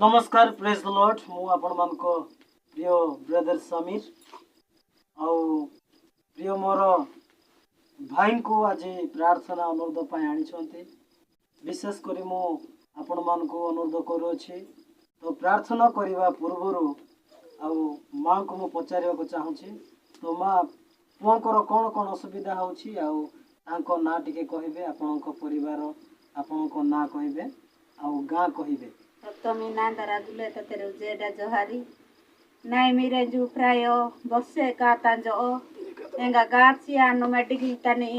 नमस्कार praise the Lord मु आपण मान को प्रिय ब्रदर समीर आउ प्रिय मोर भाई को आज प्रार्थना अनुरोध पाई आनी विशेष करी मु आपण मान को अनुरोध करूँगी तो प्रार्थना करने पूर्वर आउ माँ को मु पचार चाहूँगी तो माँ पुओंकर कौन कौन असुविधा होची आउ तांको ना टिके कहिबे आपण परिवार आपण ना कहिबे आउ गाँ कहिबे तमी ना दरा दुले तेरे जेडा जोहारी नाई मेरे जो प्राय बसे का तांजो एंगा गाची आनो मेडिकल तनी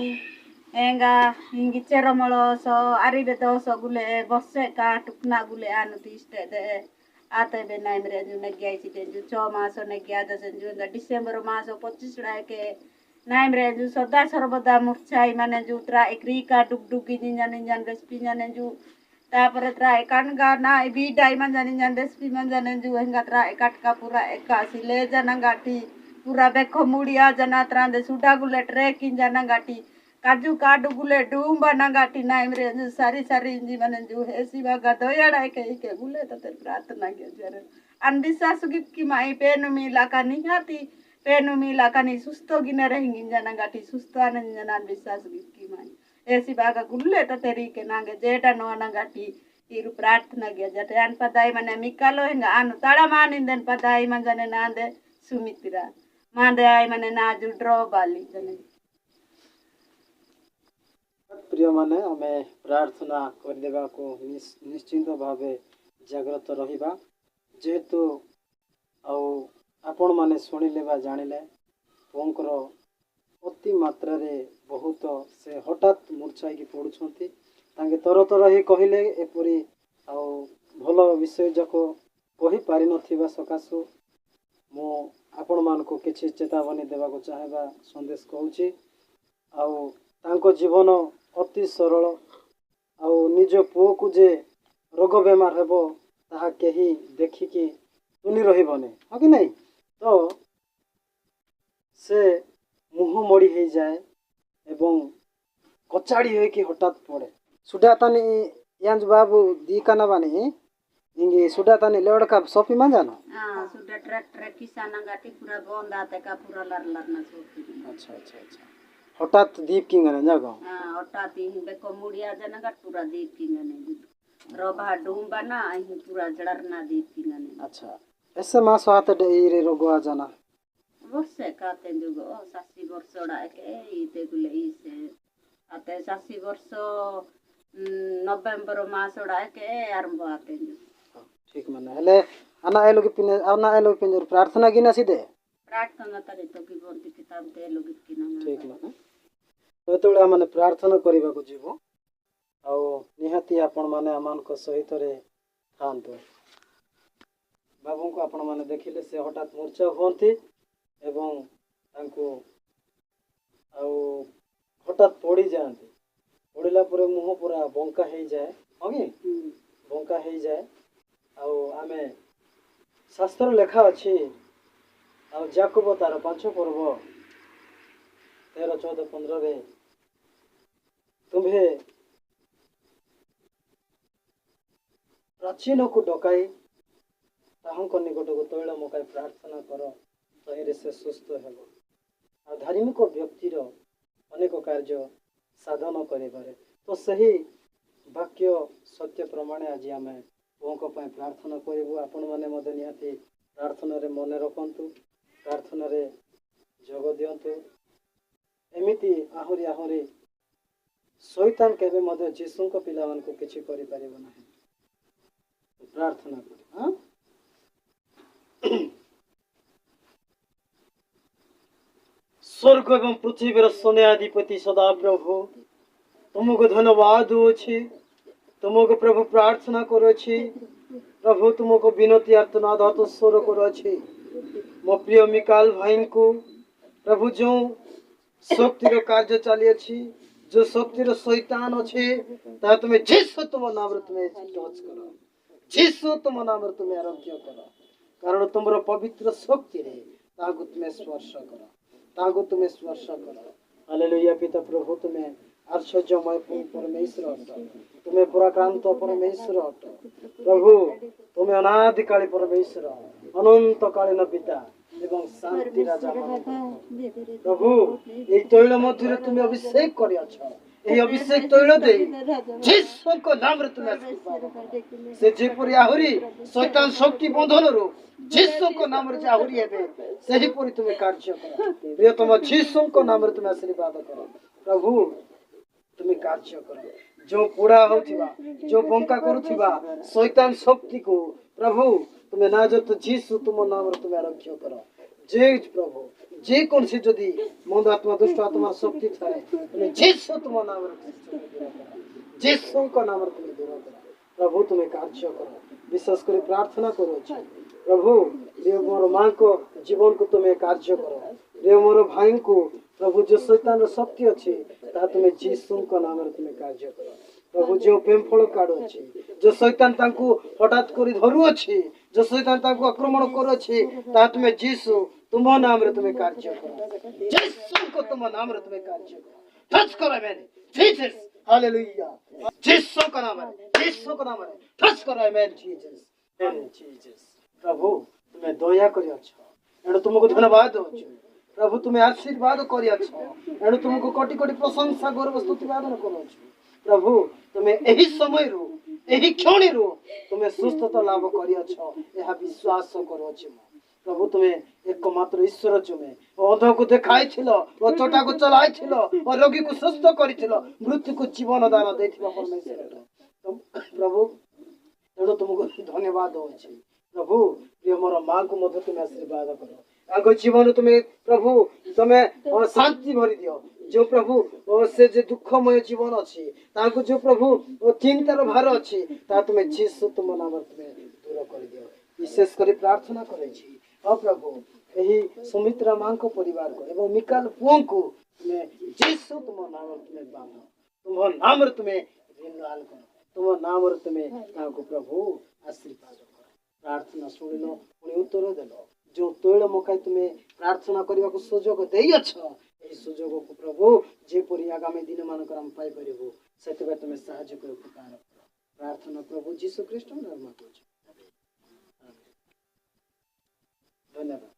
एंगा इंगी चेरमलो सो आरिबे दो सो गुले बसे का टुकना गुले आनो तीस्ते दे आते बे नाई मेरे जो नग्याई सी जो 6 मासो नग्या दसन जो डिसेंबर मासो 25 के नाई मेरे जो सदा सर्वदा मुरछाई माने जो त्रा एकरी का डुगडुगी निंजन रेसिपी जाने जो तापर त्रा एकान गाना बी डाई मन जाने जान रेसिपी मन जाने जो हेंगा त्रा एकाट का पूरा एकासी ले जाना गाटी पूरा बेखो मुड़िया जना त्रा दे सुडा गुले ट्रेक इन जाना गाटी काजू काडू गुले डूंबा ना गाटी नाई मेरे जो सारी सारी इंजी मन जो हेसी बागा दोयाड़ा के गुले तो तेरे प्रार्थना के जरे अनविश्वास की माई पेनु मिला का निहाती पेनु मिला का नहीं सुस्तो गिने रहेंगी जाना गाटी सुस्तो आनंद जना अनविश्वास की माई ऐसी बागा गुल्ले तो तेरी के नागे जेटा नो नगाटी इरु प्रार्थना गया जटे अन पदाई मने मिकालो हेंगा अनु ताड़ा मानिंदन पदाई मन जने नांदे सुमित्रा मांदे आई मने ना जुड्रो बाली जने प्रिय माने हमें प्रार्थना कर देबा को निश्चिंत भावे जागृत रहिबा जेहेतु आपण माने सुनिले बा जानिले पोंकर अति मात्रा रे बहुत से हठात मूर्छाई की पड़ुछंती तांगे तर तर ही कहले एपरी आउ भल विषय जाक कहि पारि नथिबा सकासु मु आपण मान को किछि चेतावनी देबा को चाहेबा संदेश कहूची आउ तांको जीवन अति सरल आउ निज पुओ को जे रोग बेमार हेबो ताहा केही देखिकी तुनी रहिबने हो कि नहीं तो से मुह मोड़ी हो जाए एवं कचाड़ी हो कि हठात पड़े सुडातानी यांज बाबू दी काना बानी इंगे सुडातानी लेवड़ का सोफी मान जानो हां सुडा ट्रैक किसान गाटी पूरा बंद आते का पूरा लर ना सोफी अच्छा हठात दीप किंगने जागो हां हठात ही देखो मुड़िया जना गाट पूरा दीप किंगने रोबा डूंबा ना ही पूरा जड़रना दीप किंगने अच्छा ऐसे मास आते रे रोगवा जाना बसे काते जुगो 80 वर्ष ओडा के इते गुले इसे आते 80 वर्ष नवंबर मास ओडा के आरंभ आते ठीक माने हेले आना एलो पिने प्रार्थना गिना सीधे प्रार्थना तरे तो की बोलती किताब दे लोग की ना ठीक माने तो तोला माने प्रार्थना करिबा को जीवो आ निहाती आपण माने आमान को सहित रे थांतो बाबू को आपण माने देखिले से हठात मूर्छा होंती एवं तांको हठात पड़ी जाती पड़ला मुह पूरा बंका हो जाए हाँ बंका हो जाए आमे शास्त्र लेखा अच्छी जाकब तार 5 पर्व 13, 14, 15 रे तुम्हें प्राचीन को डकाई ताहंक निकट को तैल मकाई प्रार्थना कर तहिरे से सुस्थ हेब आ धार्मिक व्यक्तिर अनेक कार्य साधन करें तो सही वाक्य सत्य प्रमाण आज आम पुओं प्रार्थना करूँ आपण मैंने निहाती प्रार्थना रे मन रखु प्रार्थना रे जोग दिंतु एमती आहरी आहरी शैतान केवे जीशु पिला मान को किसी करि परिबो नाही प्रार्थना कर हाँ स्वर्ग एवं पृथ्वी सोन्याधिपति सदा प्रभु तुमको धन्यवाद अच्छी तुमको प्रभु प्रार्थना करुच्छी प्रभु तुमको विनती आर्तनाद हाथ स्वर करुच्छी मो प्रिय मिकाल भाई को प्रभु जो शक्तिर कार्य चली अच्छी जो शक्तिर शैतान अच्छे ता तुम्हें जीसु तुम नाम तुम्हें टच कर जीसु तुम नाम तुम्हें आरोग्य कर कारण तुम पवित्र शक्ति रे ताकू तुम्हें स्पर्श कर ताकू तुम्हें स्पर्श कर हालेलुया पिता प्रभु तुम्हें आश्चर्यमय परमेश्वर अट तुम्हें पुराक्रांत परमेश्वर अट प्रभु तुम्हें अनादिकाली परमेश्वर अनंतकालीन पिता एवं शांति राजा प्रभु ये तैल मध्य तुम्हें अभिषेक कर अभिषेक तैल दे जीसु को नाम रे तुम्हें आशीर्वाद से जेपरी आहुरी शैतान शक्ति बंधन रो जीसु को नाम रे आहुरी हेबे सही परी तुम्हें कार्य कर प्रियतम जीसु को नाम रे तुम्हें आशीर्वाद कर प्रभु तुम्हें कार्य कर जो पुड़ा होथिबा जो बंका करुथिबा शैतान शक्ति को प्रभु तुम्हें ना जो तो जीसु तुम नाम रे तुम्हें रक्षा कर जे प्रभु जे कौन से जदि मंद आत्मा दुष्ट आत्मा शक्ति थाए तुम्हें जीसु तुम नाम रे जीसु का नाम रे तुम्हें दूर कर प्रभु तुम्हें कार्य कर विशेष कर प्रार्थना करो प्रभु रे मोर मां को जीवन को तुम्हें कार्य करो रे मोर भाई को प्रभु जो शैतान शक्ति अच्छी ता तुम्हें जीसु का नाम रे तुम्हें कार्य करो प्रभु जो प्रेम फल काढ़ अच्छी जो शैतान तांको हठात करी धरु अच्छी जो शैतान तांको आक्रमण करू अच्छी ता तुम्हें जीसु तुम नाम रे तुम्हें कार्य करो जीसु को तुम नाम रे तुम्हें कार्य करो टच करो मैंने जीसस हालेलुया जीसु का नाम है जीसु का नाम है टच करो आमेन जीसस आमेन जीसस प्रभु तुम्हें दया करी अच्छो एणु तुमको धन्यवाद दउछु प्रभु तुम्हें आशीर्वाद करी अच्छो एणु तुमको कोटि कोटि प्रशंसा गौरव स्तुति वादन करू प्रभु तुम्हें यही समय रो यही क्षण रो तुम्हें सुस्थता लाभ करी अच्छो यह विश्वास करू अछि प्रभु तुम्हें एकमात्र ईश्वर जुमे अंध को देखाई थिलो और चोटा को चलाई थिलो और रोगी को सुस्थ करी थिलो मृत्यु को जीवन दान देथिबा परमेश्वर प्रभु एणु तुमको धन्यवाद होछि प्रभु प्रिय मोर मां को मध्य तुम्हें आशीर्वाद करो आगो जीवन तुम्हें प्रभु तुम्हें शांति भरी दियो जो प्रभु से जे दुखमय जीवन अच्छी ताको जो प्रभु चिंतार भार अच्छी ता तुम्हें जीसु तुम नाम तुम्हें दूर कर दियो विशेष कर प्रार्थना करे छी ओ प्रभु यही सुमित्रा मां को परिवार को एवं मिकाल पुओं को तुम्हें जीसु तुम नाम तुम्हें बांधो तुम नाम तुम्हें रिनवाल करो तुम नाम तुम्हें ताको प्रभु आशीर्वाद करो प्रार्थना सुनिलो पुणी उत्तर देलो जो तैल मकाई तुम्हें प्रार्थना करने को सुजोग देइछ ए सुजोग को प्रभु जेपरी आगामी दिन मानकर हम पाई परिबो सेतबे तुम्हें सहायता कर उपकार करो प्रार्थना प्रभु जीसु ख्रीष्ट नाम में करूछु धन्यवाद।